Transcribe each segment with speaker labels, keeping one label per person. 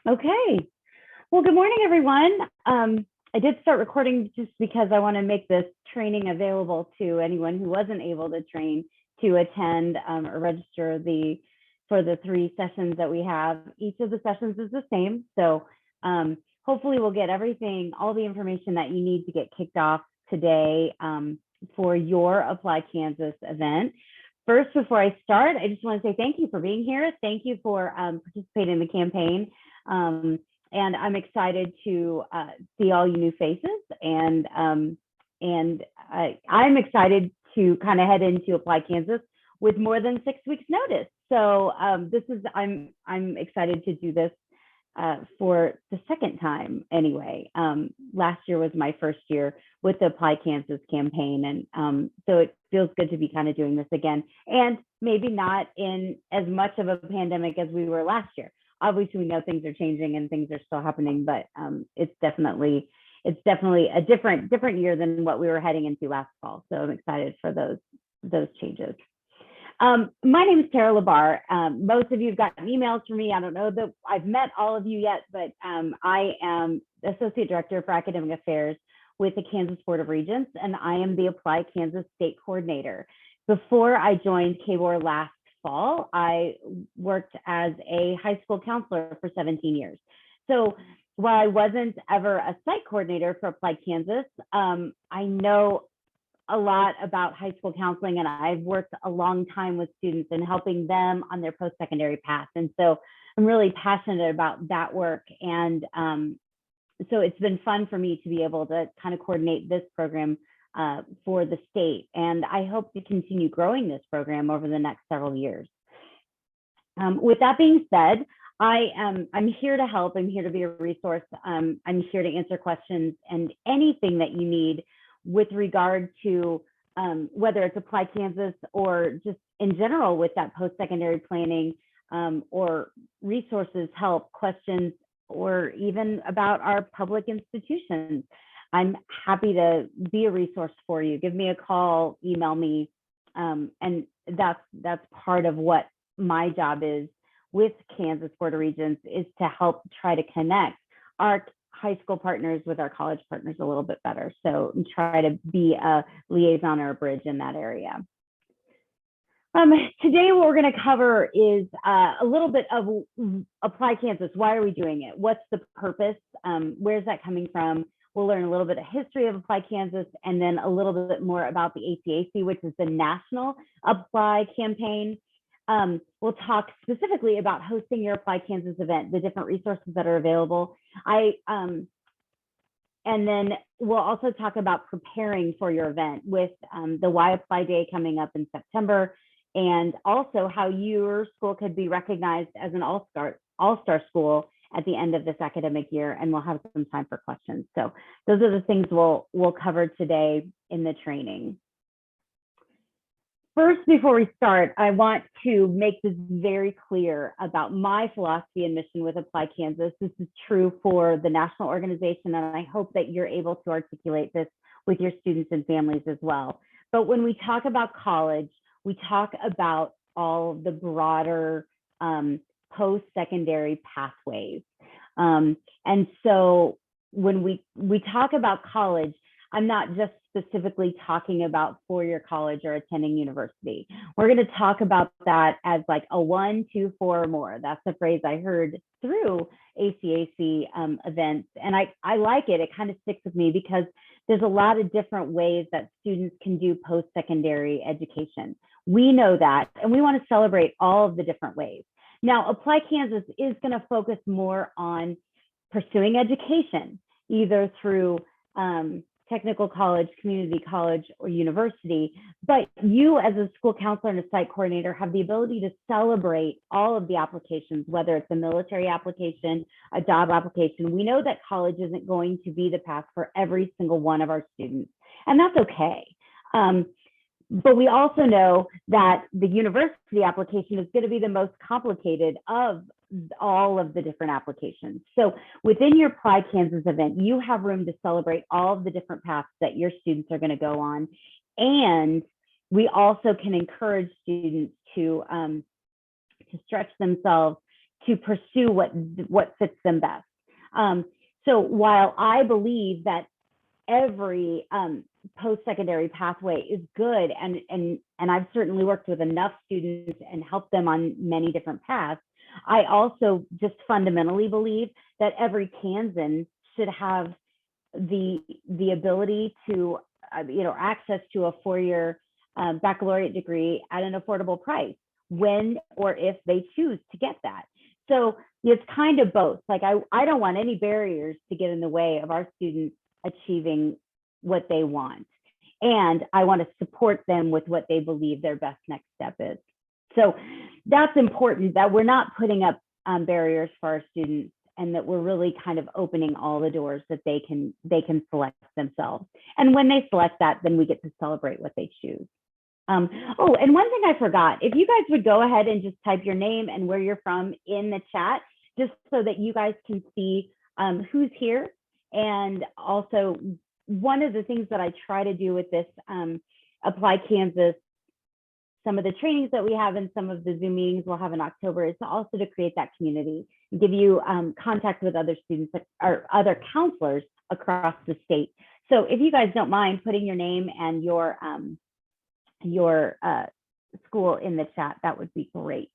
Speaker 1: Okay. Well, good morning, everyone. I did start recording just because I want to make this training available to anyone who wasn't able to train to attend or register for the 3 sessions that we have. Each of the sessions is the same. So hopefully we'll get all the information that you need to get kicked off today for your Apply Kansas event. First, before I start, I just want to say thank you for being here. Thank you for participating in the campaign. And I'm excited to see all you new faces, and I'm excited to kind of head into Apply Kansas with more than 6 weeks notice. So I'm excited to do this for the second time anyway. Last year was my first year with the Apply Kansas campaign, and so it feels good to be kind of doing this again, and maybe not in as much of a pandemic as we were last year. Obviously, we know things are changing and things are still happening, but it's definitely a different year than what we were heading into last fall. So I'm excited for those changes. My name is Tara Labar. Most of you have gotten emails from me. I don't know that I've met all of you yet, but I am Associate Director for Academic Affairs with the Kansas Board of Regents, and I am the Apply Kansas State Coordinator. Before I joined KBOR last fall, I worked as a high school counselor for 17 years. So while I wasn't ever a site coordinator for Apply Kansas, I know a lot about high school counseling, and I've worked a long time with students and helping them on their post-secondary path. And so I'm really passionate about that work. And so it's been fun for me to be able to kind of coordinate this program for the state. And I hope to continue growing this program over the next several years. With that being said, I'm here to help. I'm here to be a resource. I'm here to answer questions and anything that you need with regard to whether it's Apply Kansas or just in general with that post-secondary planning or resources, help, questions, or even about our public institutions. I'm happy to be a resource for you. Give me a call, email me, and that's part of what my job is with Kansas Board of Regents, is to help try to connect our high school partners with our college partners a little bit better. So try to be a liaison or a bridge in that area. Today, what we're going to cover is a little bit of Apply Kansas. Why are we doing it? What's the purpose? Where's that coming from? We'll learn a little bit of history of Apply Kansas, and then a little bit more about the ACAC, which is the National Apply Campaign. We'll talk specifically about hosting your Apply Kansas event, the different resources that are available. And then we'll also talk about preparing for your event with the Why Apply Day coming up in September, and also how your school could be recognized as an all-star school at the end of this academic year, and we'll have some time for questions. So those are the things we'll cover today in the training. First, before we start, I want to make this very clear about my philosophy and mission with Apply Kansas. This is true for the national organization, and I hope that you're able to articulate this with your students and families as well. But when we talk about college, we talk about all of the broader post-secondary pathways. And so when we talk about college, I'm not just specifically talking about four-year college or attending university. We're going to talk about that as like a 1, 2, 4 or more. That's the phrase I heard through ACAC events. And I like it. It kind of sticks with me because there's a lot of different ways that students can do post-secondary education. We know that, and we want to celebrate all of the different ways. Now, Apply Kansas is going to focus more on pursuing education, either through technical college, community college, or university. But you as a school counselor and a site coordinator have the ability to celebrate all of the applications, whether it's a military application, a job application. We know that college isn't going to be the path for every single one of our students, and that's okay. But we also know that the university application is going to be the most complicated of all of the different applications. So within your Apply Kansas event, you have room to celebrate all of the different paths that your students are going to go on. And we also can encourage students to stretch themselves, to pursue what fits them best. So while I believe that every post-secondary pathway is good, and I've certainly worked with enough students and helped them on many different paths, I also just fundamentally believe that every Kansan should have the ability to access to a four-year baccalaureate degree at an affordable price when or if they choose to get that. So it's kind of both. Like I don't want any barriers to get in the way of our students achieving what they want. And I want to support them with what they believe their best next step is. So that's important, that we're not putting up barriers for our students, and that we're really kind of opening all the doors that they can select themselves. And when they select that, then we get to celebrate what they choose. Oh, and one thing I forgot, if you guys would go ahead and just type your name and where you're from in the chat, just so that you guys can see who's here. And also, one of the things that I try to do with this Apply Kansas, some of the trainings that we have and some of the Zoom meetings we'll have in October, is to also to create that community, give you contact with other students or other counselors across the state. So if you guys don't mind putting your name and your school in the chat, that would be great.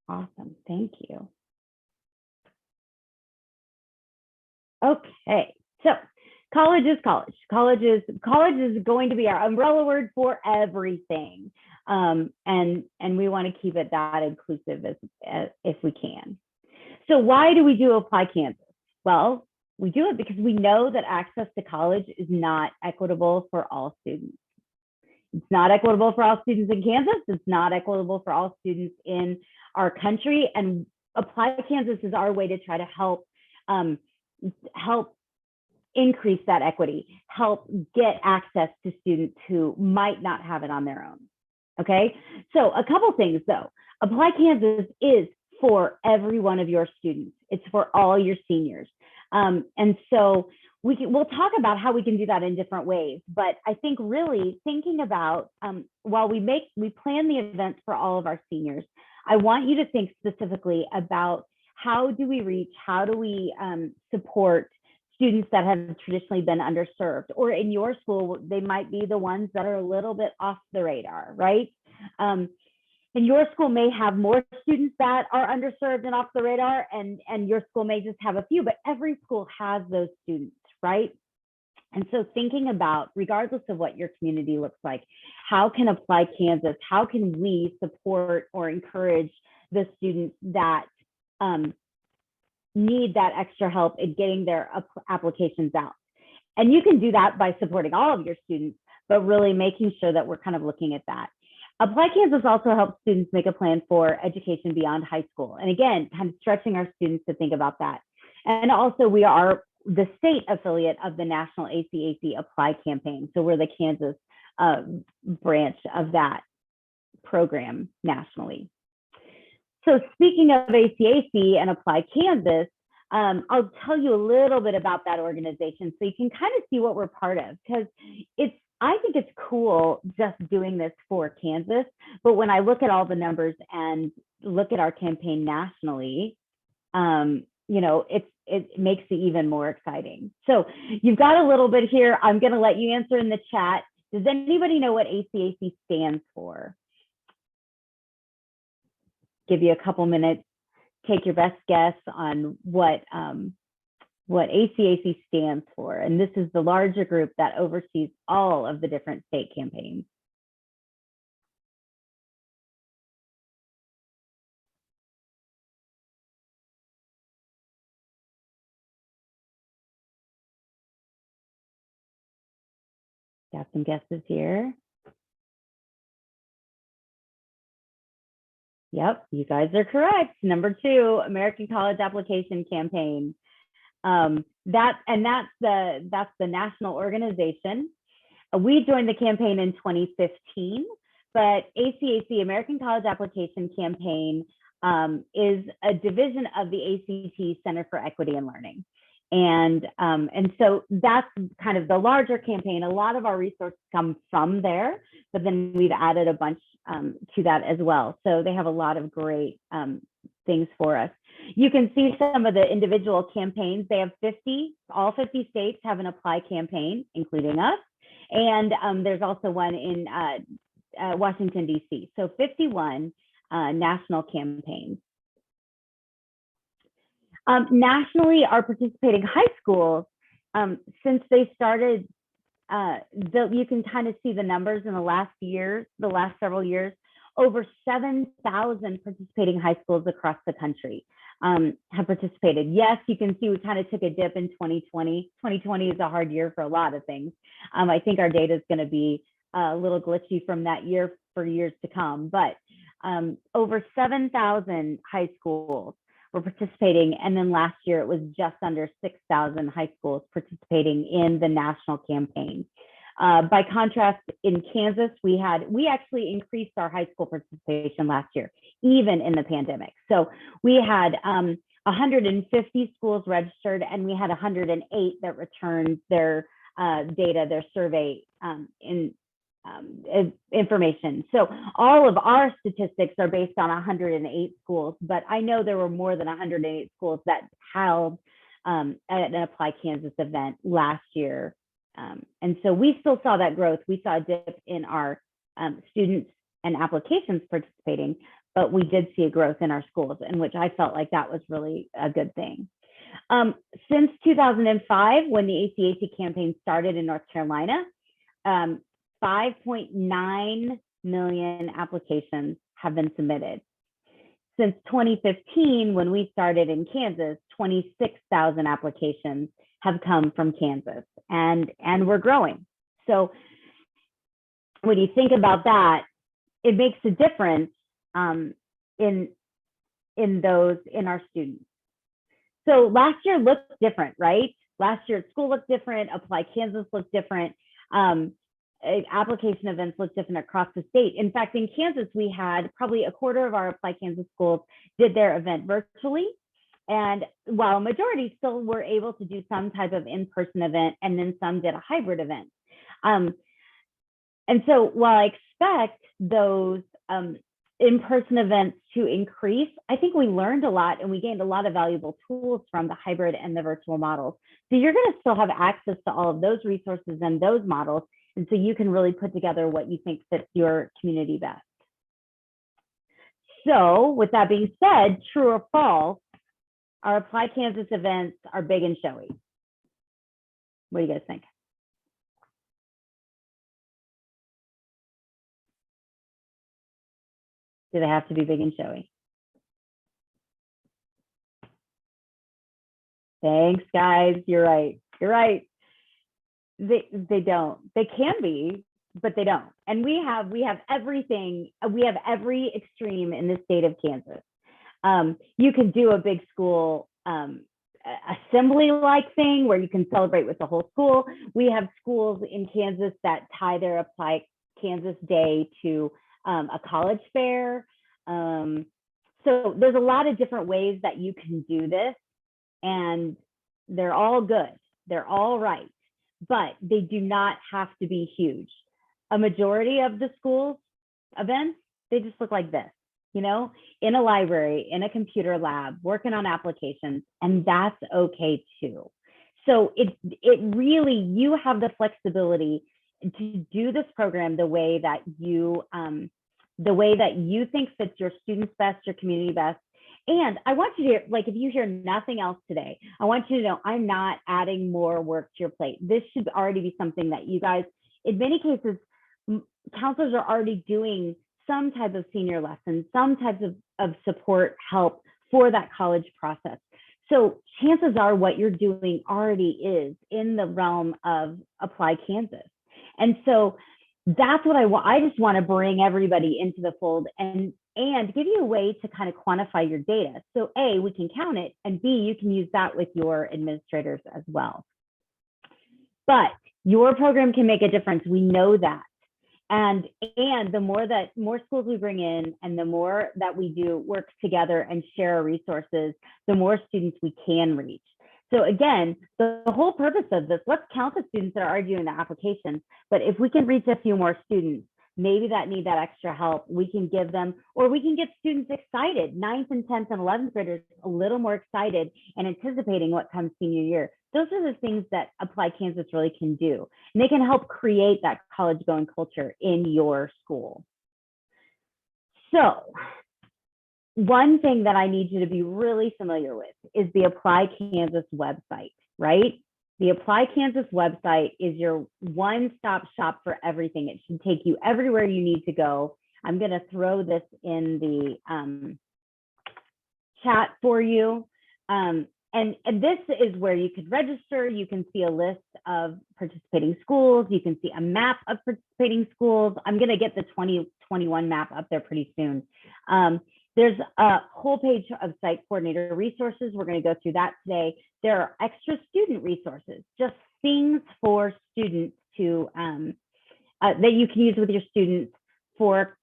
Speaker 1: Awesome, thank you. Okay, so college is college. College is going to be our umbrella word for everything, and we want to keep it that inclusive as if we can. So why do we do Apply Kansas? Well, we do it because we know that access to college is not equitable for all students. It's not equitable for all students in Kansas. It's not equitable for all students in our country. And Apply Kansas is our way to try to help increase that equity, help get access to students who might not have it on their own. Okay, so a couple things though. Apply Kansas is for every one of your students. It's for all your seniors. And so we'll talk about how we can do that in different ways. But I think really thinking about, while we plan the events for all of our seniors, I want you to think specifically about how do we reach, how do we support students that have traditionally been underserved, or in your school, they might be the ones that are a little bit off the radar, right? And your school may have more students that are underserved and off the radar, and your school may just have a few, but every school has those students, right? And so thinking about, regardless of what your community looks like, how can Apply Kansas, how can we support or encourage the students that need that extra help in getting their applications out? And you can do that by supporting all of your students, but really making sure that we're kind of looking at that. Apply Kansas also helps students make a plan for education beyond high school. And again, kind of stretching our students to think about that. And also we are the state affiliate of the National ACAC Apply campaign. So we're the Kansas branch of that program nationally. So speaking of ACAC and Apply Kansas, I'll tell you a little bit about that organization so you can kind of see what we're part of, because I think it's cool just doing this for Kansas, but when I look at all the numbers and look at our campaign nationally, it makes it even more exciting. So you've got a little bit here. I'm going to let you answer in the chat. Does anybody know what ACAC stands for? Give you a couple minutes, take your best guess on what ACAC stands for. And this is the larger group that oversees all of the different state campaigns. Got some guesses here. Yep, you guys are correct. Number 2, American College Application Campaign. That's the national organization. We joined the campaign in 2015, but ACAC, American College Application Campaign, is a division of the ACT Center for Equity and Learning. And so that's kind of the larger campaign. A lot of our resources come from there, but then we've added a bunch to that as well. So they have a lot of great things for us. You can see some of the individual campaigns. They have 50, all 50 states have an Apply campaign, including us. And there's also one in Washington, D.C. So 51 national campaigns. Nationally, our participating high schools, since they started, you can kind of see the numbers in the last several years, over 7,000 participating high schools across the country have participated. Yes, you can see we kind of took a dip in 2020. 2020 is a hard year for a lot of things. I think our data is going to be a little glitchy from that year for years to come, but over 7,000 high schools were participating. And then last year it was just under 6,000 high schools participating in the national campaign. By contrast, in Kansas, we actually increased our high school participation last year, even in the pandemic. So we had 150 schools registered, and we had 108 that returned their data, their survey information. So all of our statistics are based on 108 schools, but I know there were more than 108 schools that held an Apply Kansas event last year. And so we still saw that growth. We saw a dip in our students and applications participating, but we did see a growth in our schools, in which I felt like that was really a good thing. Since 2005, when the ACAC campaign started in North Carolina, 5.9 million applications have been submitted. Since 2015, when we started in Kansas, 26,000 applications have come from Kansas, and we're growing. So when you think about that, it makes a difference in our students. So last year looked different, right? Last year at school looked different, Apply Kansas looked different. Application events look different across the state. In fact, in Kansas, we had probably a quarter of our Apply Kansas schools did their event virtually. And while a majority still were able to do some type of in-person event, and then some did a hybrid event. And so while I expect those in-person events to increase, I think we learned a lot and we gained a lot of valuable tools from the hybrid and the virtual models. So you're going to still have access to all of those resources and those models. And so you can really put together what you think fits your community best. So with that being said, true or false, our Apply Kansas events are big and showy. What do you guys think? Do they have to be big and showy? Thanks, guys. You're right. You're right. They don't. They can be, but they don't. And we have everything. We have every extreme in the state of Kansas. You can do a big school assembly-like thing where you can celebrate with the whole school. We have schools in Kansas that tie their Apply Kansas Day to a college fair. So there's a lot of different ways that you can do this, and they're all good. They're all right, but they do not have to be huge. A majority of the schools events, they just look like this, you know, in a library, in a computer lab, working on applications, and that's okay too. So it really, you have the flexibility to do this program the way that you think fits your students best, your community best. And I want you to, like, if you hear nothing else today, I want you to know I'm not adding more work to your plate. This should already be something that you guys, in many cases, counselors are already doing some type of senior lessons, some types of support help for that college process. So chances are what you're doing already is in the realm of Apply Kansas. And so that's what I want. I just want to bring everybody into the fold and give you a way to kind of quantify your data. So A, we can count it, and B, you can use that with your administrators as well. But your program can make a difference. We know that. And the more schools we bring in, and the more that we do work together and share our resources, the more students we can reach. So again, the whole purpose of this, let's count the students that are already doing the applications, but if we can reach a few more students, maybe that need that extra help, we can give them, or we can get students excited, 9th and 10th and 11th graders a little more excited and anticipating what comes senior year. Those are the things that Apply Kansas really can do. And they can help create that college going culture in your school. So one thing that I need you to be really familiar with is the Apply Kansas website, right? The Apply Kansas website is your one-stop shop for everything. It should take you everywhere you need to go. I'm going to throw this in the chat for you. And this is where you could register. You can see a list of participating schools. You can see a map of participating schools. I'm going to get the 2021 map up there pretty soon. There's a whole page of site coordinator resources. We're going to go through that today. There are extra student resources, just things for students to that you can use with your students for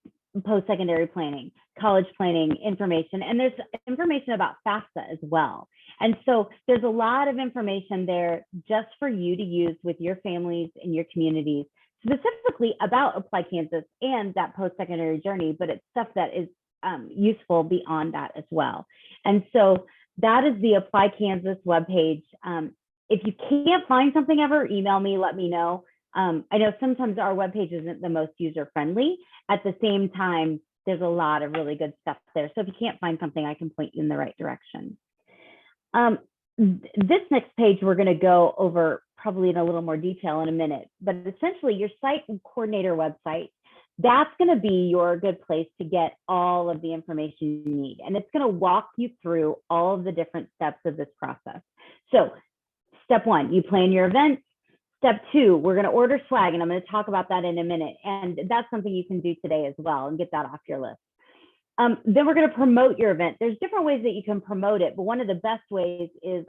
Speaker 1: post-secondary planning, college planning information, and there's information about FAFSA as well. And so there's a lot of information there just for you to use with your families and your communities, specifically about Apply Kansas and that post-secondary journey, but it's stuff that is useful beyond that as well. And so that is the Apply Kansas webpage. If you can't find something ever, email me, let me know. I know sometimes our webpage isn't the most user-friendly. At the same time, there's a lot of really good stuff there. So if you can't find something, I can point you in the right direction. This next page, we're going to go over probably in a little more detail in a minute, but essentially your site coordinator website, that's going to be your good place to get all of the information you need. And it's going to walk you through all of the different steps of this process. So step one, you plan your event. Step two, we're going to order swag, and I'm going to talk about that in a minute. And that's something you can do today as well and get that off your list. Then we're going to promote your event. There's different ways that you can promote it, but one of the best ways is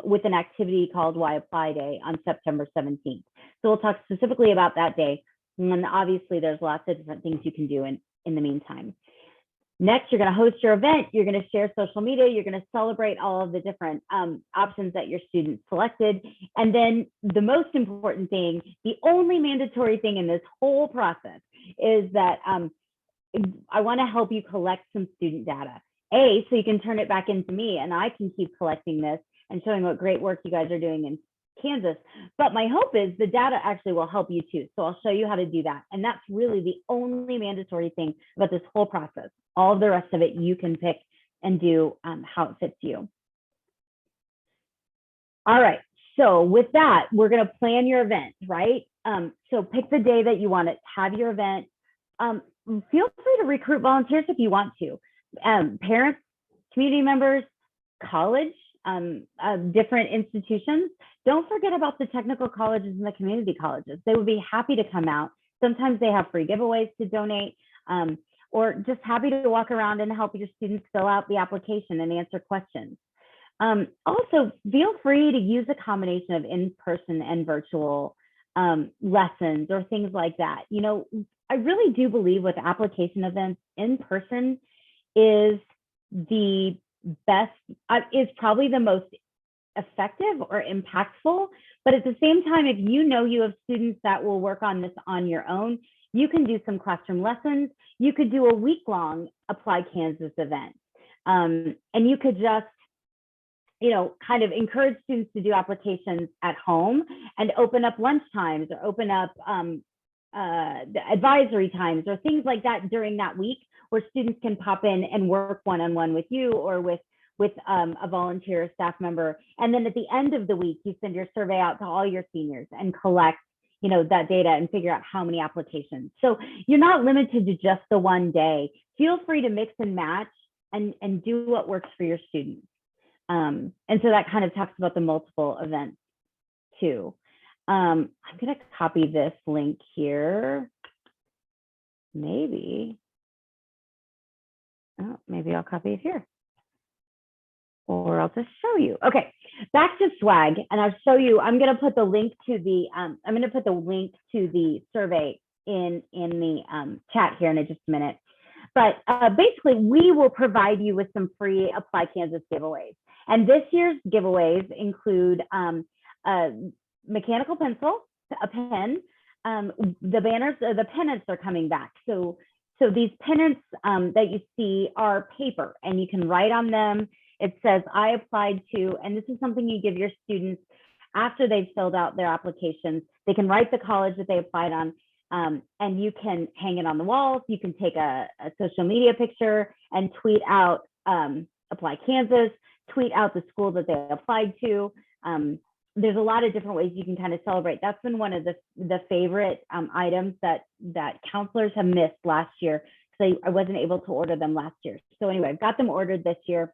Speaker 1: with an activity called Why Apply Day on September 17th. So we'll talk specifically about that day. And obviously there's lots of different things you can do in the meantime. Next, you're going to host your event. You're going to share social media. You're going to celebrate all of the different options that your students selected. And then the most important thing, the only mandatory thing in this whole process is that I want to help you collect some student data. So you can turn it back into me and I can keep collecting this and showing what great work you guys are doing in Kansas. But my hope is the data actually will help you too. So I'll show you how to do that. And that's really the only mandatory thing about this whole process. All of the rest of it you can pick and do how it fits you. All right. So with that, we're going to plan your event, right? So pick the day that you want to have your event. Feel free to recruit volunteers if you want to. Parents, community members, college, different institutions. Don't forget about the technical colleges and the community colleges. They would be happy to come out. Sometimes they have free giveaways to donate, or just happy to walk around and help your students fill out the application and answer questions. Also, feel free to use a combination of in-person and virtual lessons or things like that. You know, I really do believe with application events, in person is the best, is probably the most effective or impactful. But at the same time, if you know you have students that will work on this on your own, you can do some classroom lessons. You could do a week-long Apply Kansas event. And you could just, you know, kind of encourage students to do applications at home and open up lunch times or open up the advisory times or things like that during that week where students can pop in and work one-on-one with you or with a volunteer or staff member. And then at the end of the week, you send your survey out to all your seniors and collect, you know, that data and figure out how many applications. So you're not limited to just the one day. Feel free to mix and match and do what works for your students. And so that kind of talks about the multiple events too. I'm going to copy this link here. Maybe I'll copy it here. Or I'll just show you. Okay, back to swag, and I'll show you. I'm going to put the link to the survey in the chat here in just a minute. But basically, we will provide you with some free Apply Kansas giveaways. And this year's giveaways include a mechanical pencil, a pen, the banners, the pennants are coming back. So these pennants that you see are paper, and you can write on them. It says, I applied to, and this is something you give your students after they've filled out their applications. They can write the college that they applied on, and you can hang it on the walls. You can take a social media picture and tweet out Apply Kansas, tweet out the school that they applied to. There's a lot of different ways you can kind of celebrate. That's been one of the favorite items that counselors have missed last year, because I wasn't able to order them last year. So anyway, I've got them ordered this year,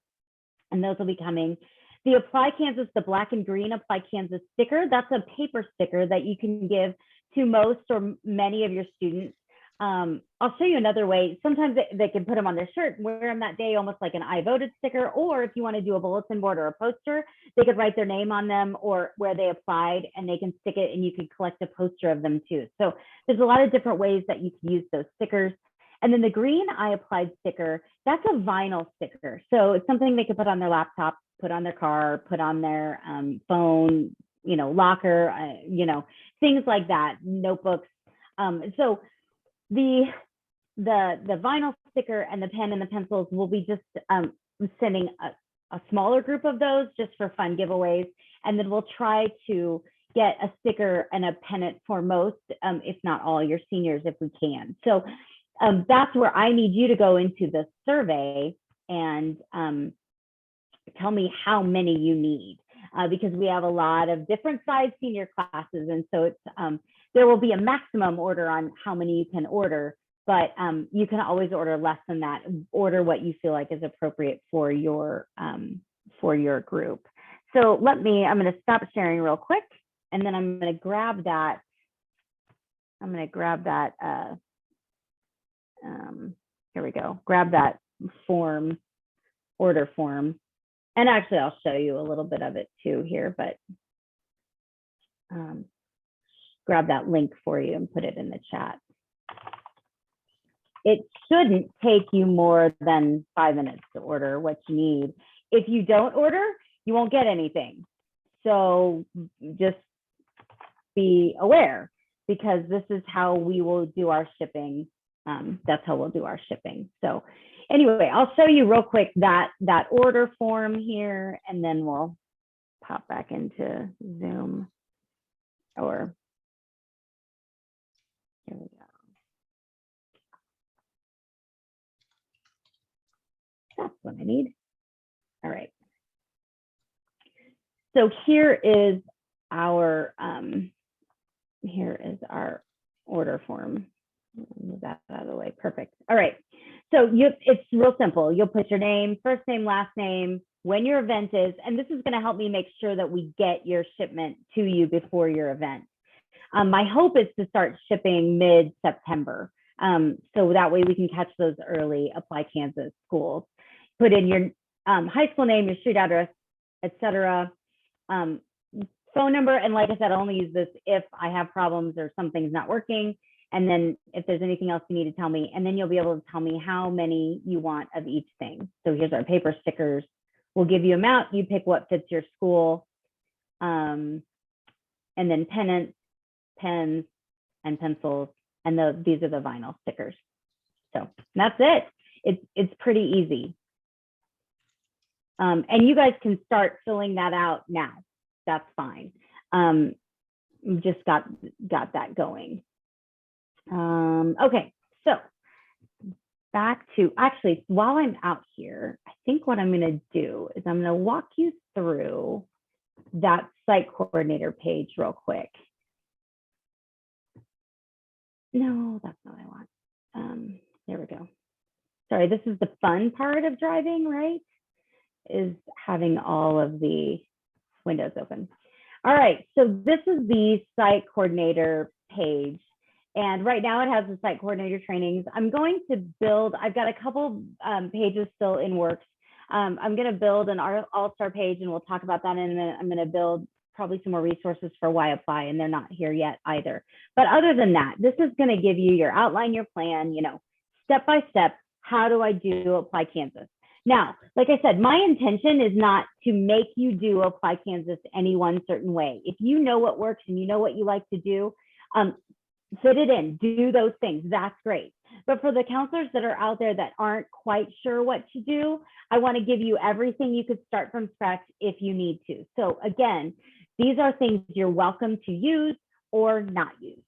Speaker 1: and those will be coming. The Apply Kansas, the black and green Apply Kansas sticker, that's a paper sticker that you can give to most or many of your students. I'll show you another way. Sometimes they can put them on their shirt and wear them that day, almost like an I voted sticker. Or if you want to do a bulletin board or a poster, they could write their name on them or where they applied, and they can stick it, and you can collect a poster of them too. So there's a lot of different ways that you can use those stickers. And then the green I applied sticker, that's a vinyl sticker. So it's something they could put on their laptop, put on their car, put on their phone, locker, things like that, notebooks. So the vinyl sticker and the pen and the pencils will be just sending a smaller group of those just for fun giveaways. And then we'll try to get a sticker and a pennant for most, if not all, your seniors if we can. So that's where I need you to go into the survey and tell me how many you need, because we have a lot of different size senior classes. And so it's there will be a maximum order on how many you can order, but you can always order less than that. Order what you feel like is appropriate for your group. So I'm going to stop sharing real quick, and then I'm going to grab that. Here we go. Grab that form, order form. And actually, I'll show you a little bit of it too here, but grab that link for you and put it in the chat. It shouldn't take you more than 5 minutes to order what you need. If you don't order, you won't get anything. So just be aware, because this is how we will do our shipping. That's how we'll do our shipping. So anyway, I'll show you real quick that order form here, and then we'll pop back into Zoom. Or here we go. That's what I need. All right. So here is our order form. Move that out of the way. Perfect. All right. So it's real simple. You'll put your name, first name, last name, when your event is, and this is going to help me make sure that we get your shipment to you before your event. My hope is to start shipping mid-September, so that way we can catch those early Apply Kansas schools. Put in your high school name, your street address, etc. Phone number, and like I said, I'll only use this if I have problems or something's not working. And then if there's anything else you need to tell me, and then you'll be able to tell me how many you want of each thing. So here's our paper stickers. We'll give you amount, you pick what fits your school. And then pennants, pens, and pencils. And these are the vinyl stickers. So that's it. It's pretty easy. And you guys can start filling that out now. That's fine. Just got that going. Okay, so back to, actually, while I'm out here, I think what I'm going to do is I'm going to walk you through that site coordinator page real quick. No, that's not what I want. There we go. Sorry, this is the fun part of driving, right? Is having all of the windows open. All right, so this is the site coordinator page. And right now it has the site coordinator trainings. I'm going to build, I've got a couple pages still in works. I'm going to build an all-star page, and we'll talk about that in a minute. I'm going to build probably some more resources for Why Apply, and they're not here yet either. But other than that, this is going to give you your outline, your plan, step by step, how do I do Apply Kansas? Now, like I said, my intention is not to make you do Apply Kansas any one certain way. If you know what works and you know what you like to do, fit it in, do those things. That's great. But for the counselors that are out there that aren't quite sure what to do, I want to give you everything you could start from scratch if you need to. So again, these are things you're welcome to use or not use.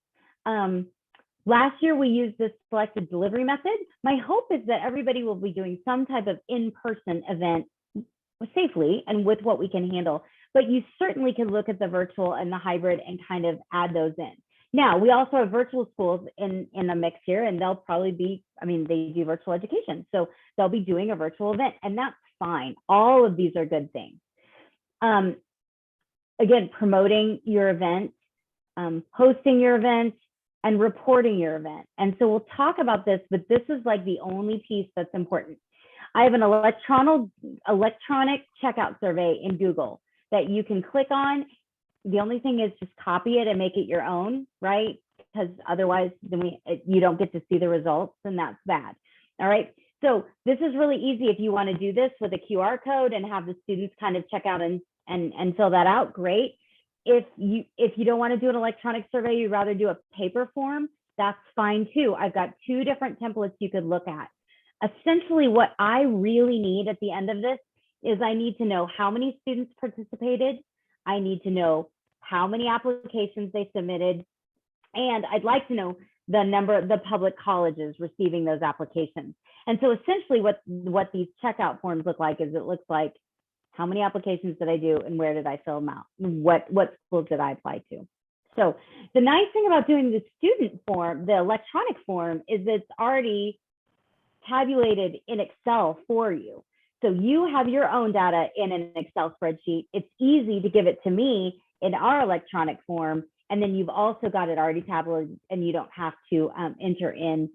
Speaker 1: Last year, we used this selected delivery method. My hope is that everybody will be doing some type of in-person event safely and with what we can handle. But you certainly can look at the virtual and the hybrid and kind of add those in. Now, we also have virtual schools in the mix here, and they'll probably be, I mean, they do virtual education. So they'll be doing a virtual event, and that's fine. All of these are good things. Again, promoting your event, hosting your event, and reporting your event. And so we'll talk about this, but this is like the only piece that's important. I have an electronic checkout survey in Google that you can click on. The only thing is just copy it and make it your own, right? Because otherwise then you don't get to see the results, and that's bad. All right. So this is really easy if you want to do this with a QR code and have the students kind of check out and fill that out, great. If you don't want to do an electronic survey, you'd rather do a paper form, that's fine too. I've got 2 different templates you could look at. Essentially, what I really need at the end of this is I need to know how many students participated. I need to know how many applications they submitted. And I'd like to know the number of the public colleges receiving those applications. And so essentially what these checkout forms look like is it looks like, how many applications did I do and where did I fill them out? What schools did I apply to? So the nice thing about doing the student form, the electronic form, is it's already tabulated in Excel for you. So you have your own data in an Excel spreadsheet. It's easy to give it to me in our electronic form. And then you've also got it already tabulated and you don't have to enter in,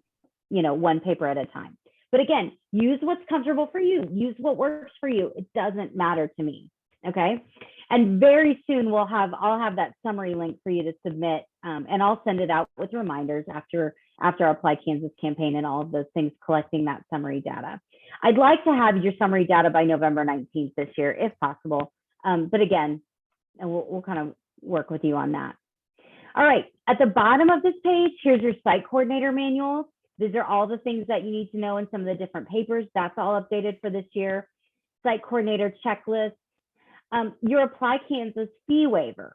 Speaker 1: one paper at a time. But again, use what's comfortable for you. Use what works for you. It doesn't matter to me. Okay. And very soon I'll have that summary link for you to submit, and I'll send it out with reminders after our Apply Kansas campaign and all of those things, collecting that summary data. I'd like to have your summary data by November 19th this year, if possible. But again, we'll kind of work with you on that. All right. At the bottom of this page, here's your site coordinator manual. These are all the things that you need to know in some of the different papers. That's all updated for this year. Site coordinator checklist. Your Apply Kansas fee waiver.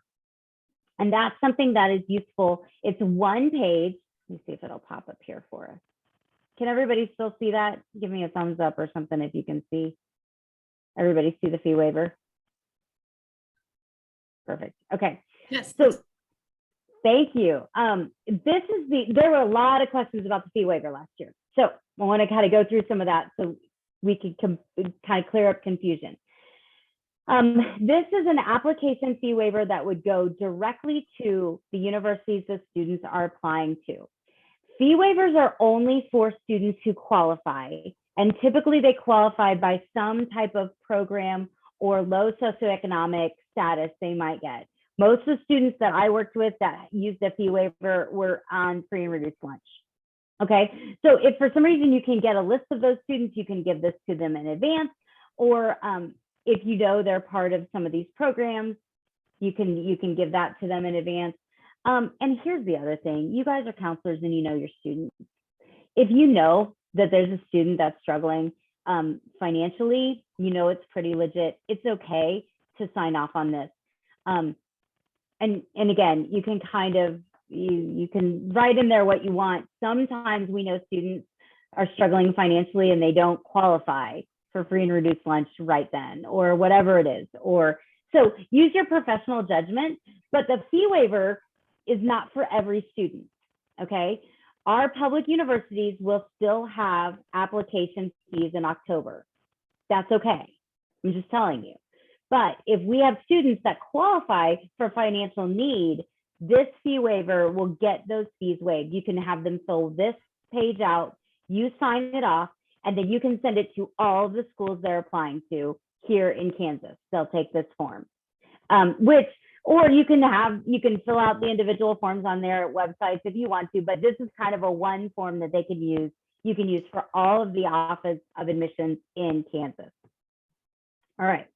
Speaker 1: And that's something that is useful. It's 1 page. Let me see if it'll pop up here for us. Can everybody still see that? Give me a thumbs up or something if you can see. Everybody see the fee waiver? Perfect. Okay.
Speaker 2: Yes.
Speaker 1: So thank you. There were a lot of questions about the fee waiver last year. So I want to kind of go through some of that so we can kind of clear up confusion. This is an application fee waiver that would go directly to the universities the students are applying to. Fee waivers are only for students who qualify, and typically they qualify by some type of program or low socioeconomic status they might get. Most of the students that I worked with that used the fee waiver were on free and reduced lunch. Okay, so if for some reason you can get a list of those students, you can give this to them in advance, or if you know they're part of some of these programs, you can give that to them in advance. And here's the other thing, you guys are counselors and you know your students. If you know that there's a student that's struggling financially, it's pretty legit, it's okay to sign off on this. And again, you can kind of, you can write in there what you want. Sometimes we know students are struggling financially and they don't qualify for free and reduced lunch right then, or whatever it is. So use your professional judgment, but the fee waiver is not for every student, okay? Our public universities will still have application fees in October. That's okay, I'm just telling you. But if we have students that qualify for financial need, this fee waiver will get those fees waived. You can have them fill this page out, you sign it off, and then you can send it to all the schools they're applying to here in Kansas. They'll take this form, or you can fill out the individual forms on their websites if you want to, but this is kind of a one form that they can use. you can use for all of the Office of Admissions in Kansas. All right,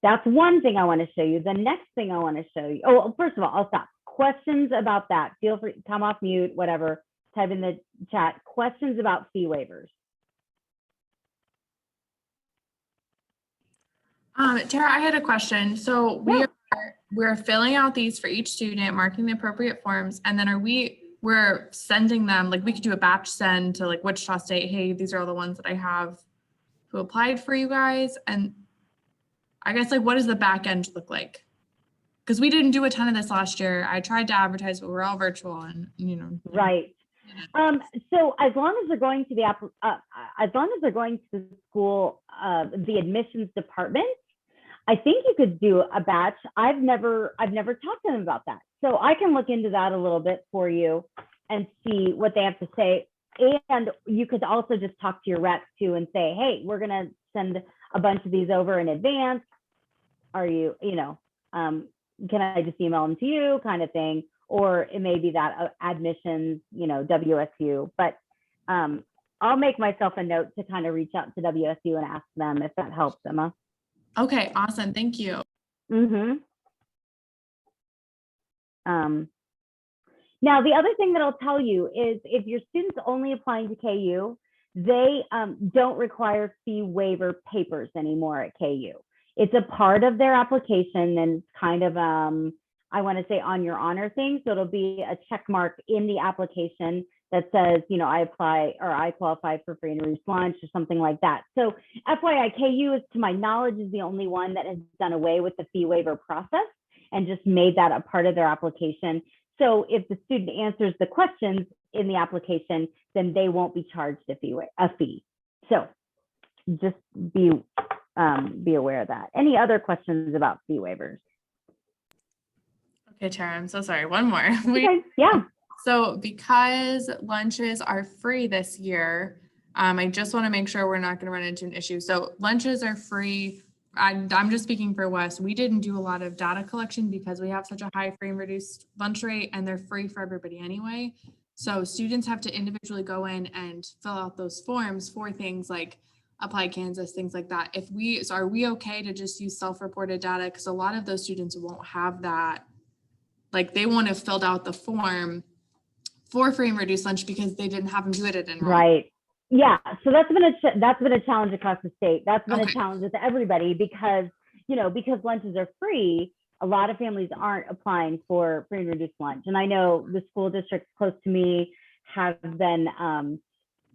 Speaker 1: that's one thing I want to show you. The next thing I want to show you, oh, first of all, I'll stop. Questions about that, feel free to come off mute, whatever, type in the chat, questions about fee waivers.
Speaker 2: Tara, I had a question. So we're filling out these for each student, marking the appropriate forms, and then we're sending them, like we could do a batch send to like Wichita State, hey, these are all the ones that I have who applied for you guys. And I guess like what does the back end look like? Because we didn't do a ton of this last year. I tried to advertise, but we're all virtual and
Speaker 1: Right. So as long as they're going to the as long as they're going to the school, the admissions department, I think you could do a batch. I've never talked to them about that. So I can look into that a little bit for you and see what they have to say. And you could also just talk to your rep too and say, hey, we're going to send a bunch of these over in advance. Are you, can I just email them to you kind of thing? Or it may be that admissions, WSU, but I'll make myself a note to kind of reach out to WSU and ask them if that helps, Emma.
Speaker 2: Okay, awesome. Thank you.
Speaker 1: Now, the other thing that I'll tell you is if your student's only applying to KU, they don't require fee waiver papers anymore at KU. It's a part of their application and it's kind of, I want to say on your honor thing. So it'll be a check mark in the application that says, I apply or I qualify for free and reduced lunch or something like that. So FYI, KU is, to my knowledge, is the only one that has done away with the fee waiver process and just made that a part of their application. So if the student answers the questions in the application, then they won't be charged a fee. So just be aware of that. Any other questions about fee waivers?
Speaker 2: Okay, Tara, I'm so sorry. One more.
Speaker 1: Okay, yeah.
Speaker 2: So because lunches are free this year, I just want to make sure we're not going to run into an issue. So lunches are free. I'm just speaking for West. We didn't do a lot of data collection because we have such a high free and reduced lunch rate and they're free for everybody anyway. So students have to individually go in and fill out those forms for things like Apply Kansas, things like that. So are we okay to just use self-reported data? Because a lot of those students won't have that. Like they won't have filled out the form for free and reduced lunch because they didn't have them do it at enrollment.
Speaker 1: Right. Yeah. So that's been a challenge across the state. That's been a challenge with everybody because, because lunches are free, a lot of families aren't applying for free and reduced lunch. And I know the school districts close to me have been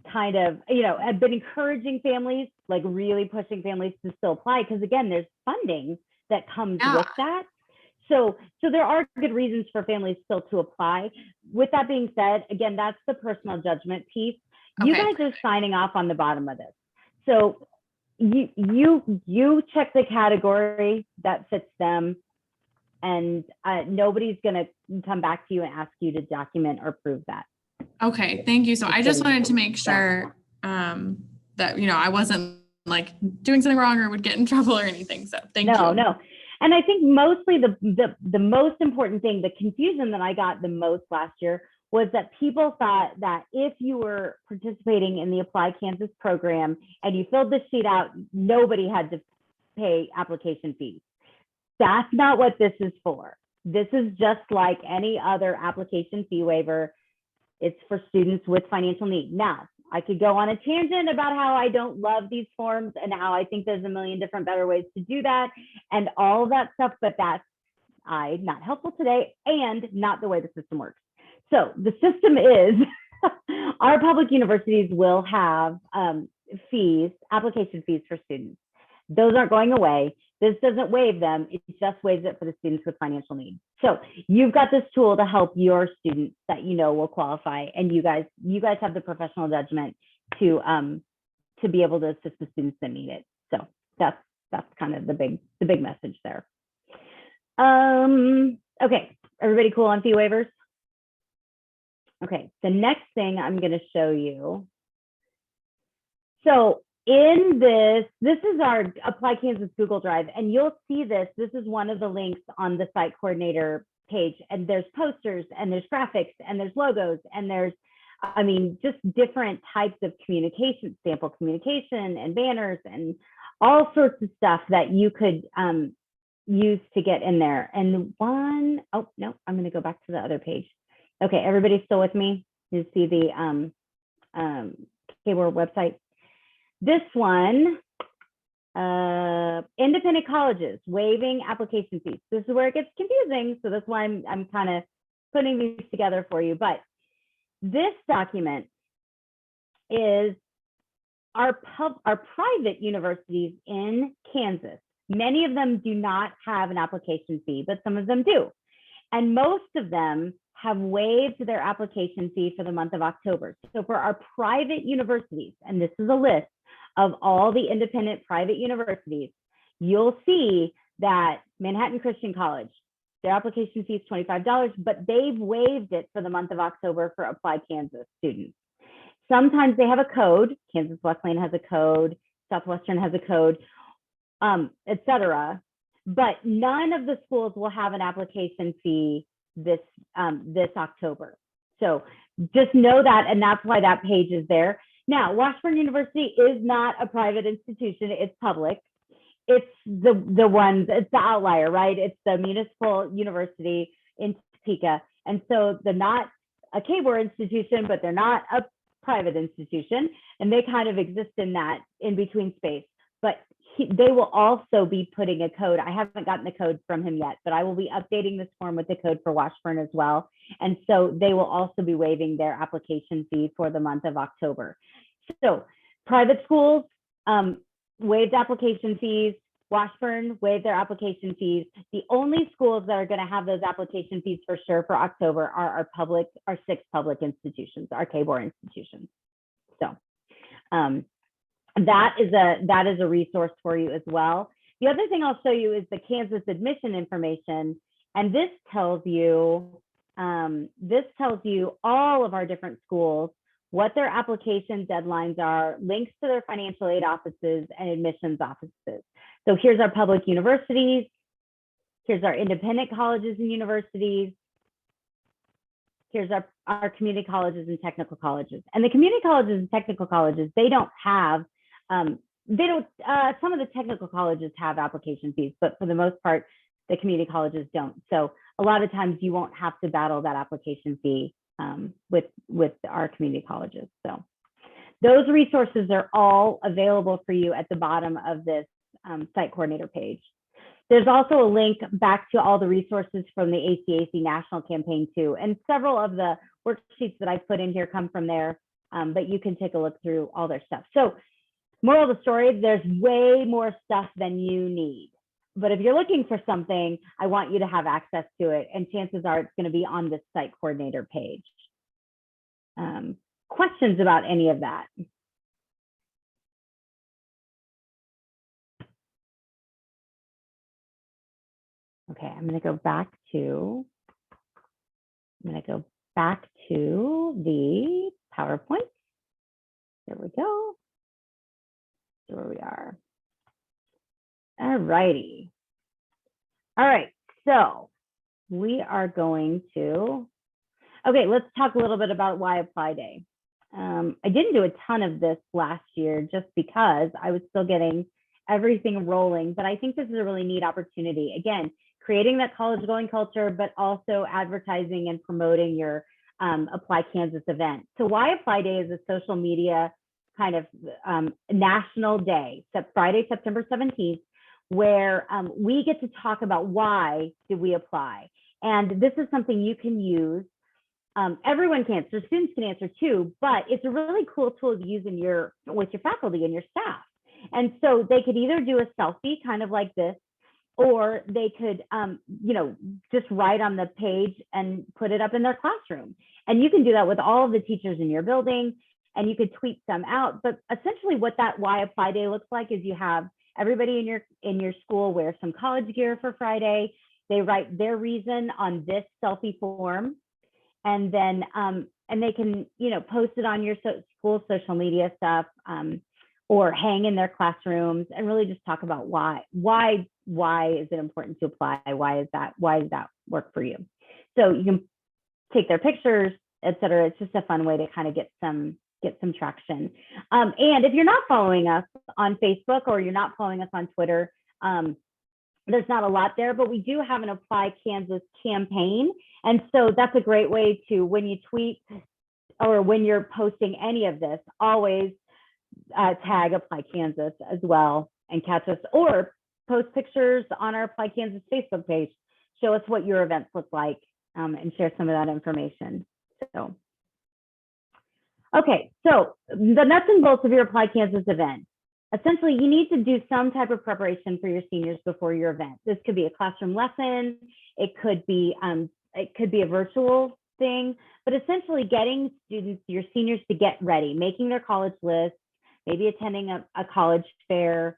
Speaker 1: have been encouraging families, like really pushing families to still apply. Because again, there's funding that comes with that. So there are good reasons for families still to apply. With that being said, again, that's the personal judgment piece. You guys are signing off on the bottom of this. So you check the category that fits them, and nobody's going to come back to you and ask you to document or prove that. Okay,
Speaker 2: thank you. So I just wanted to make sure that, I wasn't like doing something wrong or would get in trouble or anything. So thank you.
Speaker 1: No. And I think mostly the most important thing, the confusion that I got the most last year was that people thought that if you were participating in the Apply Kansas program and you filled the sheet out, nobody had to pay application fees. That's not what this is for. This is just like any other application fee waiver. It's for students with financial need. Now, I could go on a tangent about how I don't love these forms and how I think there's a million different better ways to do that and all of that stuff, but that's not helpful today and not the way the system works. So the system is our public universities will have application fees for students. Those aren't going away. This doesn't waive them. It just waives it for the students with financial needs. So you've got this tool to help your students that will qualify, and you guys have the professional judgment to be able to assist the students that need it. So that's kind of the big message there. Okay, everybody cool on fee waivers? Okay, the next thing I'm going to show you. So in this is our Apply Kansas Google Drive, and you'll see this. This is one of the links on the site coordinator page, and there's posters, and there's graphics, and there's logos, and there's I mean, just different types of communication, sample communication and banners and all sorts of stuff that you could use to get in there. And oh no, I'm going to go back to the other page. Okay, everybody's still with me? You see the KWorld website. This one, independent colleges waiving application fees. This is where it gets confusing, so that's why I'm kind of putting these together for you. But this document is our private universities in Kansas. Many of them do not have an application fee, but some of them do. And most of them have waived their application fee for the month of October. So for our private universities, and this is a list of all the independent private universities, you'll see that Manhattan Christian College, their application fee is $25, but they've waived it for the month of October for Applied Kansas students. Sometimes they have a code. Kansas Wesleyan has a code, Southwestern has a code, etc. But none of the schools will have an application fee this October. So just know that, and that's why that page is there. Now, Washburn University is not a private institution, it's public. It's it's the outlier, right? It's the municipal university in Topeka. And so they're not a KWorld institution, but they're not a private institution. And they kind of exist in that in between space. But they will also be putting a code. I haven't gotten the code from him yet, but I will be updating this form with the code for Washburn as well. And so they will also be waiving their application fee for the month of October. So private schools waived application fees. Washburn waived their application fees. The only schools that are going to have those application fees for sure for October are our 6 public institutions, our KWorld institutions. So that is a resource for you as well. The other thing I'll show you is the Kansas admission information, and this tells you all of our different schools, what their application deadlines are, links to their financial aid offices and admissions offices. So here's our public universities, here's our independent colleges and universities, here's our community colleges and technical colleges. And the community colleges and technical colleges, they don't have, some of the technical colleges have application fees, but for the most part, the community colleges don't. So a lot of times you won't have to battle that application fee with our community colleges. So those resources are all available for you at the bottom of this site coordinator page. There's also a link back to all the resources from the ACAC national campaign too. And several of the worksheets that I put in here come from there, but you can take a look through all their stuff. So moral of the story, there's way more stuff than you need. But if you're looking for something, I want you to have access to it. And chances are it's going to be on this site coordinator page. Questions about any of that? Okay, I'm going to go back to the PowerPoint. There we go. So where we are. All righty. All right, so we are going to, okay, let's talk a little bit about Why Apply Day. I didn't do a ton of this last year just because I was still getting everything rolling, but I think this is a really neat opportunity. Again, creating that college going culture, but also advertising and promoting your Apply Kansas event. So Why Apply Day is a social media kind of national day, Friday, September 17th, where we get to talk about why did we apply. And this is something you can use. Everyone can answer, students can answer too, but it's a really cool tool to use with your faculty and your staff. And so they could either do a selfie kind of like this, or they could, just write on the page and put it up in their classroom. And you can do that with all of the teachers in your building, and you could tweet some out. But essentially what that Why Apply Day looks like is you have everybody in your school wear some college gear for Friday. They write their reason on this selfie form, and then and they can post it on your school social media stuff, or hang in their classrooms and really just talk about why is it important to apply? Why does that work for you? So you can take their pictures, et cetera. It's just a fun way to kind of get some traction. And if you're not following us on Facebook or you're not following us on Twitter, there's not a lot there, but we do have an Apply Kansas campaign. And so that's a great way to, when you tweet or when you're posting any of this, always tag Apply Kansas as well and catch us, or post pictures on our Apply Kansas Facebook page. Show us what your events look like and share some of that information. So, okay, so the nuts and bolts of your Apply Kansas event. Essentially, you need to do some type of preparation for your seniors before your event. This could be a classroom lesson. It could be a virtual thing, but essentially getting students, your seniors, to get ready, making their college list, maybe attending a college fair,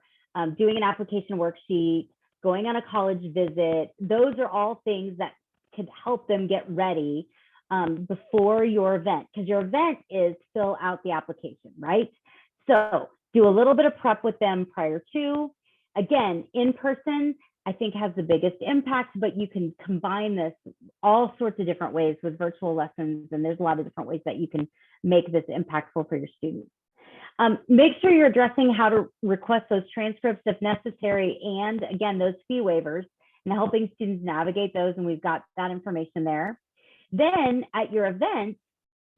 Speaker 1: doing an application worksheet, going on a college visit. Those are all things that could help them get ready before your event, because your event is fill out the application, right? So do a little bit of prep with them prior to. Again, in person, I think has the biggest impact, but you can combine this all sorts of different ways with virtual lessons, and there's a lot of different ways that you can make this impactful for your students. Make sure you're addressing how to request those transcripts if necessary, and again, those fee waivers, and helping students navigate those, and we've got that information there. Then at your event,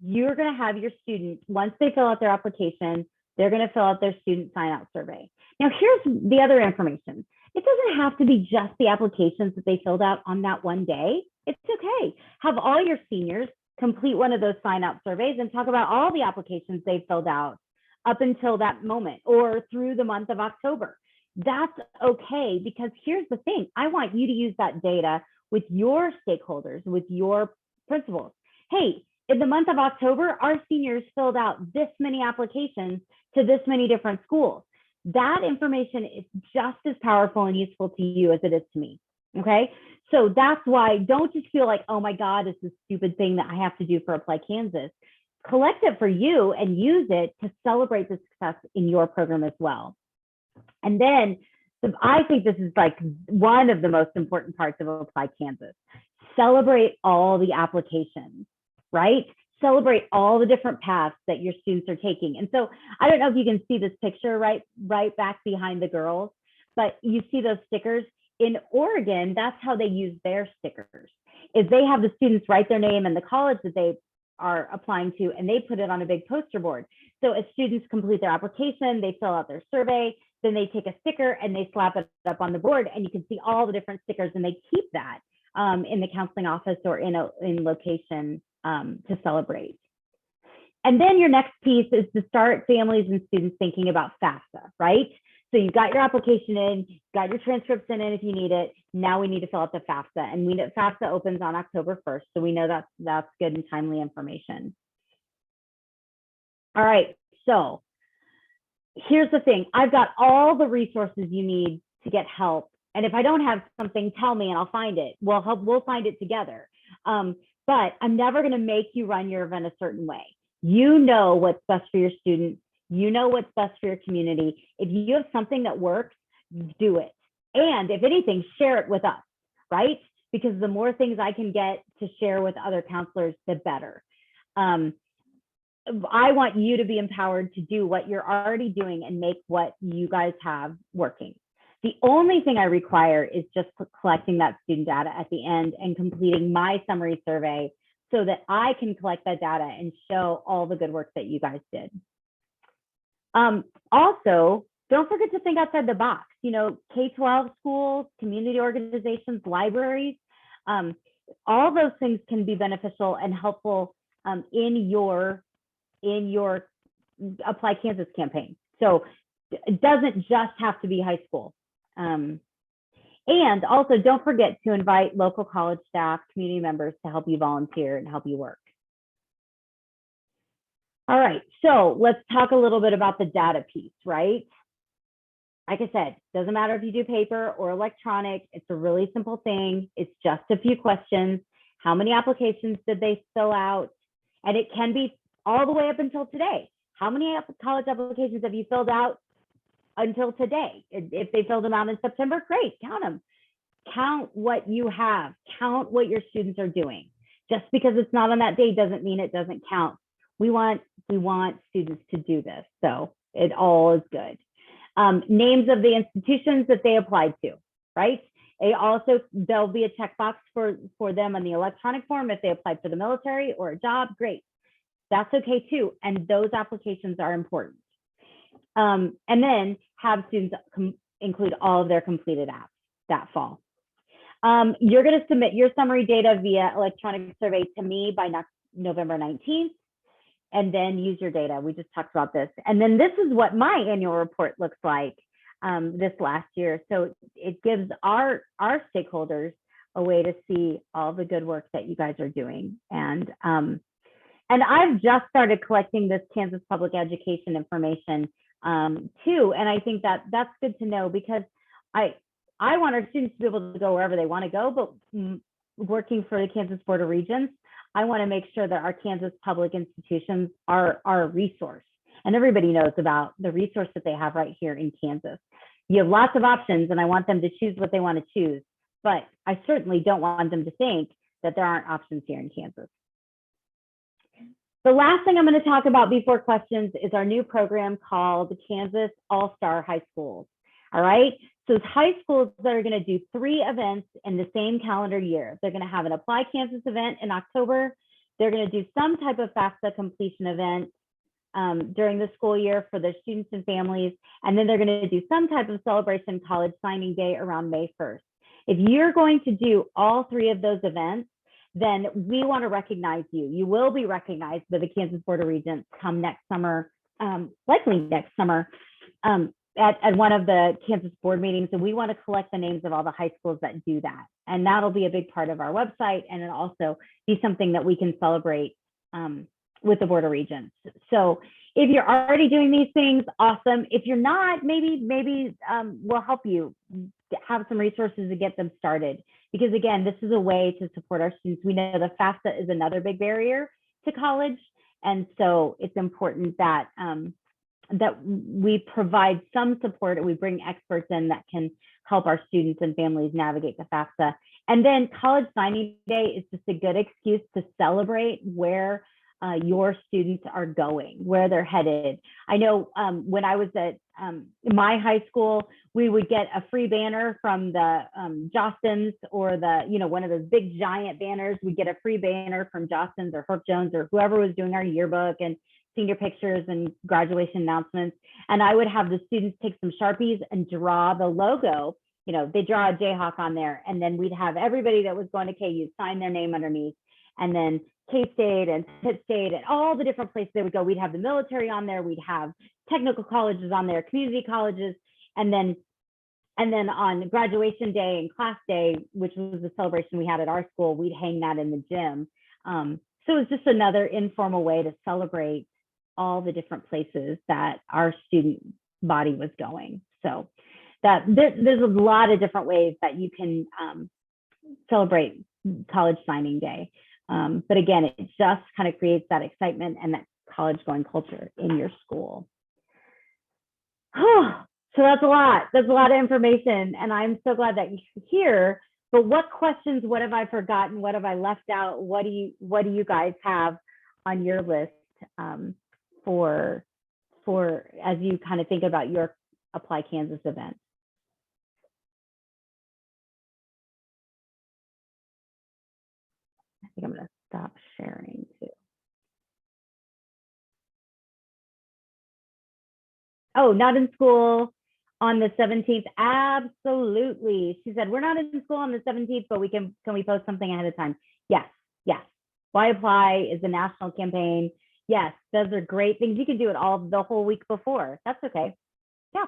Speaker 1: you're going to have your students, once they fill out their application, they're going to fill out their student sign-out survey. Now, here's the other information. It doesn't have to be just the applications that they filled out on that one day. It's okay. Have all your seniors complete one of those sign-out surveys and talk about all the applications they filled out up until that moment or through the month of October. That's okay, because here's the thing. I want you to use that data with your stakeholders, with your principals. Hey, in the month of October, our seniors filled out this many applications to this many different schools. That information is just as powerful and useful to you as it is to me, okay? So that's why, don't just feel like, oh my God, it's a stupid thing that I have to do for Apply Kansas. Collect it for you and use it to celebrate the success in your program as well. And then I think this is like one of the most important parts of Apply Kansas. Celebrate all the applications, right? Celebrate all the different paths that your students are taking. And so I don't know if you can see this picture right back behind the girls, but you see those stickers. In Oregon, that's how they use their stickers, is they have the students write their name and the college that they are applying to, and they put it on a big poster board. So as students complete their application, they fill out their survey, then they take a sticker and they slap it up on the board, and you can see all the different stickers, and they keep that in the counseling office or in location to celebrate. And then your next piece is to start families and students thinking about FAFSA, right? So you've got your application in, got your transcripts in if you need it. Now we need to fill out the FAFSA, and we know FAFSA opens on October 1st. So we know that's good and timely information. All right, so here's the thing. I've got all the resources you need to get help. And if I don't have something, tell me and I'll find it. We'll find it together. But I'm never going to make you run your event a certain way. You know what's best for your students. You know what's best for your community. If you have something that works, do it. And if anything, share it with us, right? Because the more things I can get to share with other counselors, the better. I want you to be empowered to do what you're already doing and make what you guys have working. The only thing I require is just collecting that student data at the end and completing my summary survey so that I can collect that data and show all the good work that you guys did. Also, don't forget to think outside the box. You know, K-12 schools, community organizations, libraries, all those things can be beneficial and helpful in your Apply Kansas campaign. So it doesn't just have to be high school. And also, don't forget to invite local college staff, community members to help you volunteer and help you work. All right, so let's talk a little bit about the data piece, right? Like I said, doesn't matter if you do paper or electronic. It's a really simple thing. It's just a few questions. How many applications did they fill out? And it can be all the way up until today. How many college applications have you filled out until today? If they filled them out in September, great, count them. Count what you have, count what your students are doing. Just because it's not on that day doesn't mean it doesn't count. We want students to do this, so it all is good. Names of the institutions that they applied to, right? There'll be a checkbox for them on the electronic form if they applied for the military or a job. Great, that's okay too. And those applications are important. And then have students include all of their completed apps that fall. You're going to submit your summary data via electronic survey to me by November 19th, and then use your data. We just talked about this. And then this is what my annual report looks like this last year. So it gives our stakeholders a way to see all the good work that you guys are doing. And I've just started collecting this Kansas public education information too. And I think that that's good to know, because I want our students to be able to go wherever they want to go, but working for the Kansas Board of Regents, I want to make sure that our Kansas public institutions are a resource. And everybody knows about the resource that they have right here in Kansas. You have lots of options, and I want them to choose what they want to choose. But I certainly don't want them to think that there aren't options here in Kansas. The last thing I'm going to talk about before questions is our new program called the Kansas All-Star High Schools. All right. So it's high schools that are going to do 3 events in the same calendar year. They're going to have an Apply Kansas event in October. They're going to do some type of FAFSA completion event during the school year for their students and families. And then they're going to do some type of celebration college signing day around May 1st. If you're going to do all 3 of those events, then we want to recognize you. You will be recognized by the Kansas Board of Regents come next summer, likely next summer, at one of the Kansas board meetings. And we want to collect the names of all the high schools that do that. And that'll be a big part of our website. And it'll also be something that we can celebrate with the Board of Regents. So if you're already doing these things, awesome. If you're not, maybe we'll help you have some resources to get them started. Because again, this is a way to support our students. We know the FAFSA is another big barrier to college. And so it's important that that we provide some support and we bring experts in that can help our students and families navigate the FAFSA. And then College Signing Day is just a good excuse to celebrate where your students are going, where they're headed. I know when I was at my high school, we would get a free banner from the Jostens, or one of those big giant banners. We'd get a free banner from Jostens or Herc Jones or whoever was doing our yearbook and senior pictures and graduation announcements. And I would have the students take some Sharpies and draw the logo. They draw a Jayhawk on there, and then we'd have everybody that was going to KU sign their name underneath. And then K-State and Pitt State and all the different places they would go. We'd have the military on there. We'd have technical colleges on there, community colleges. And then on graduation day and class day, which was the celebration we had at our school, we'd hang that in the gym. So it was just another informal way to celebrate all the different places that our student body was going. So that there's a lot of different ways that you can celebrate College Signing Day. But again, it just kind of creates that excitement and that college going culture in your school. So that's a lot. That's a lot of information. And I'm so glad that you're here. But what questions, what have I forgotten? What have I left out? What do you guys have on your list for as you kind of think about your Apply Kansas event? I think I'm going to stop sharing too. Oh, not in school on the 17th. Absolutely. She said, we're not in school on the 17th, but can we post something ahead of time? Yes. Why Apply is a national campaign. Yes, those are great things. You can do it the whole week before. That's okay. Yeah.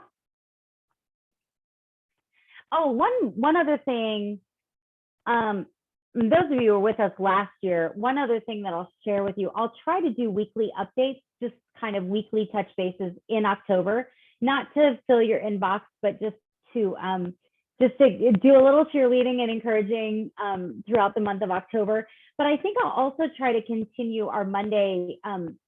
Speaker 1: Oh, one other thing. Those of you who were with us last year, one other thing that I'll share with you, I'll try to do weekly updates, just kind of weekly touch bases in October, not to fill your inbox, but just to do a little cheerleading and encouraging throughout the month of October. But I think I'll also try to continue our Monday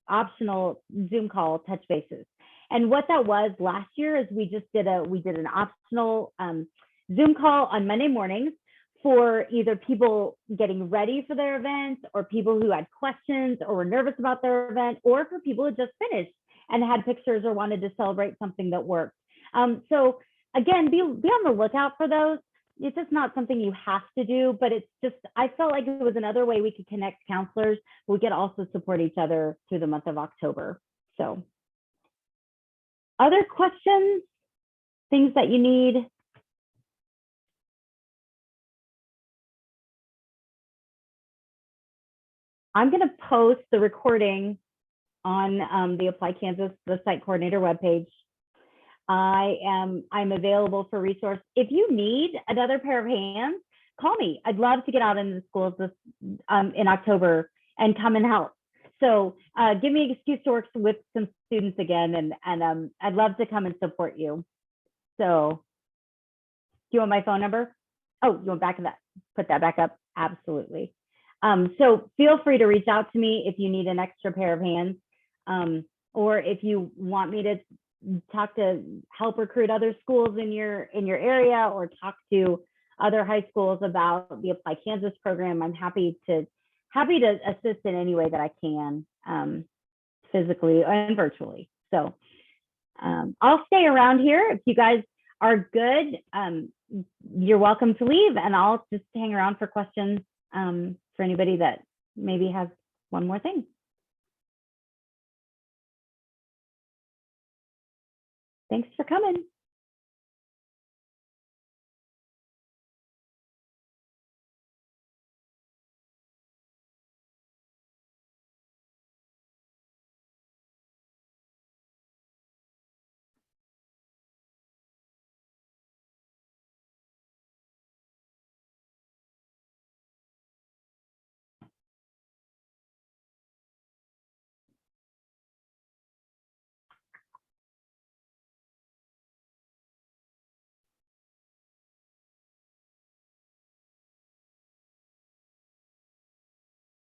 Speaker 1: optional Zoom call touch bases. And what that was last year is we did an optional Zoom call on Monday mornings for either people getting ready for their events or people who had questions or were nervous about their event, or for people who just finished and had pictures or wanted to celebrate something that worked. So again, be on the lookout for those. It's just not something you have to do, but it's just, I felt like it was another way we could connect counselors. We could also support each other through the month of October. So other questions, things that you need? I'm going to post the recording on the Apply Kansas, the site coordinator webpage. I'm available for resource. If you need another pair of hands, call me. I'd love to get out into the schools this in October and come and help. So give me an excuse to work with some students again, and I'd love to come and support you. So do you want my phone number? Oh, you want back of that? Put that back up? Absolutely. So feel free to reach out to me if you need an extra pair of hands, or if you want me to help recruit other schools in your area, or talk to other high schools about the Apply Kansas program. I'm happy to assist in any way that I can, physically and virtually. So I'll stay around here. If you guys are good, you're welcome to leave, and I'll just hang around for questions for anybody that maybe has one more thing. Thanks for coming.